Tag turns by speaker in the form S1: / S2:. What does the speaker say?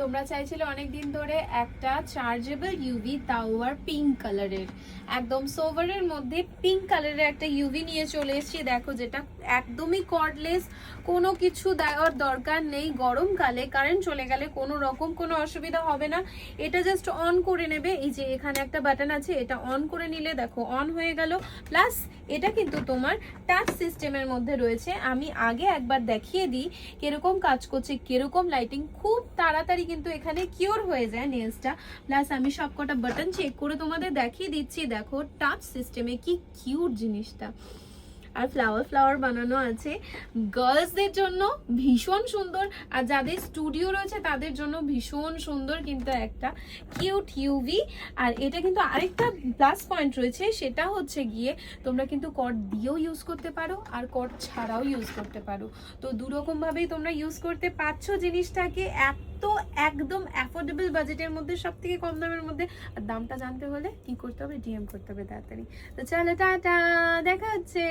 S1: তোমরা চাইছিলে অনেকদিন ধরে একটা চার্জেবল ইউভি, তাও আর পিঙ্ক কালারের, একদম সোভারের মধ্যে পিঙ্ক কালারের একটা ইউভি নিয়ে চলে এসেছি। দেখো, যেটা একদমই কর্ডলেস, কোনো কিছু দেওয়ার দরকার নেই। গরমকালে কারেন্ট চলে গেলে কোনো রকম কোনো অসুবিধা হবে না। এটা জাস্ট অন করে নেবে, এই যে এখানে একটা বাটন আছে, এটা অন করে নিলে দেখো অন হয়ে গেল। প্লাস এটা কিন্তু তোমার টাচ সিস্টেমের মধ্যে রয়েছে। আমি আগে একবার দেখিয়ে দিই কিরকম কাজ করছে, কিরকম লাইটিং, খুব তাড়াতাড়ি কিন্তু এখানে কিওর হয়ে যায় নেলসটা। প্লাস আমি সবকটা বাটন চেক করে তোমাদের দেখিয়ে দিচ্ছি। দেখো টাচ সিস্টেমে কি কিউট জিনিসটা, আর ফ্লাওয়ার ফ্লাওয়ার বানানো আছে। গার্লসদের জন্য ভীষণ সুন্দর, আর যাদের স্টুডিও রয়েছে তাদের জন্য ভীষণ সুন্দর কিন্তু একটা কিউট ইউভি। আর এটা কিন্তু আরেকটা প্লাস পয়েন্ট রয়েছে, সেটা হচ্ছে গিয়ে তোমরা কিন্তু কর্ড দিয়েও ইউজ করতে পারো আর কর্ড ছাড়াও ইউজ করতে পারো। তো দুরকম ভাবেই তোমরা ইউজ করতে পারছো জিনিসটাকে, এত একদম অ্যাফোর্ডেবল বাজেটের মধ্যে, সব থেকে কম দামের মধ্যে। আর দামটা জানতে হলে কি করতে হবে, ডিএম করতে হবে তাড়াতাড়ি। তো চলো টাটা, দেখা হচ্ছে।